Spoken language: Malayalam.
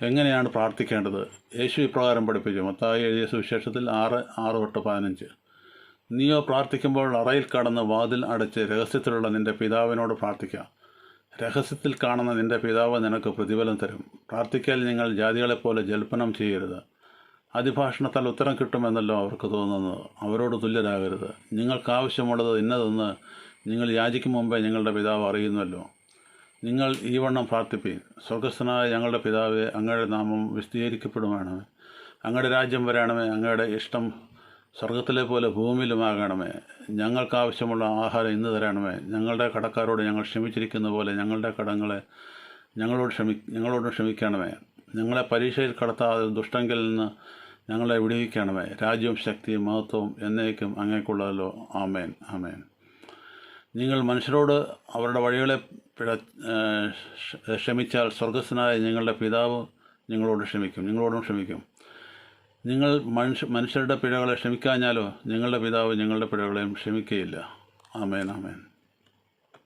എങ്ങനെയാണ് പ്രാർത്ഥിക്കേണ്ടത്? യേശു ഇപ്രകാരം പഠിപ്പിച്ചു. മത്തായി എഴുതിയ സുവിശേഷത്തിൽ 6:6-15. നീയോ പ്രാർത്ഥിക്കുമ്പോൾ അറയിൽ കടന്ന് വാതിൽ അടച്ച് രഹസ്യത്തിലുള്ള നിൻ്റെ പിതാവിനോട് പ്രാർത്ഥിക്കുക. രഹസ്യത്തിൽ കാണുന്ന നിൻ്റെ പിതാവ് നിനക്ക് പ്രതിഫലം തരും. പ്രാർത്ഥിക്കൽ നിങ്ങൾ ജാതികളെപ്പോലെ ജൽപ്പനം ചെയ്യരുത്. അതിഭാഷണത്താൽ ഉത്തരം കിട്ടുമെന്നല്ലോ അവർക്ക് തോന്നുന്നത്. അവരോട് തുല്യരാകരുത്. നിങ്ങൾക്കാവശ്യമുള്ളത് ഇന്നതെന്ന് നിങ്ങൾ യാചിക്കും മുമ്പേ നിങ്ങളുടെ പിതാവ് അറിയുന്നല്ലോ. നിങ്ങൾ ഈ വണ്ണം പ്രാർത്ഥിപ്പീൻ. സ്വർഗസ്ഥനായ ഞങ്ങളുടെ പിതാവേ, അങ്ങയുടെ നാമം വിസ്തീകരിക്കപ്പെടുവാണമേ. അങ്ങയുടെ രാജ്യം വരണമേ. അങ്ങയുടെ ഇഷ്ടം സ്വർഗത്തിലെ പോലെ ഭൂമിയിലുമാകണമേ. ഞങ്ങൾക്കാവശ്യമുള്ള ആഹാരം ഇന്ന് തരണമേ. ഞങ്ങളുടെ കടക്കാരോട് ഞങ്ങൾ ക്ഷമിച്ചിരിക്കുന്ന പോലെ ഞങ്ങളുടെ കടങ്ങളെ ഞങ്ങളോട് ക്ഷമിക്കണമേ. ഞങ്ങളെ പരീക്ഷയിൽ കടത്താതെ ദുഷ്ടങ്കിൽ നിന്ന് ഞങ്ങളെ വിടുവിക്കണമേ. രാജ്യവും ശക്തിയും മഹത്വവും എന്നേക്കും അങ്ങേക്കുള്ളതല്ലോ. ആമേൻ, ആമേൻ. നിങ്ങൾ മനുഷ്യരോട് അവരുടെ വഴികളെ ക്ഷമിച്ചാൽ സ്വർഗസ്ഥനായ നിങ്ങളുടെ പിതാവ് നിങ്ങളോടും ക്ഷമിക്കും. നിങ്ങൾ മനുഷ്യരുടെ പിഴകളെ ക്ഷമിക്കാഞ്ഞാലോ നിങ്ങളുടെ പിതാവ് നിങ്ങളുടെ പിഴകളെയും ക്ഷമിക്കുകയില്ല. ആമേൻ, ആമേൻ.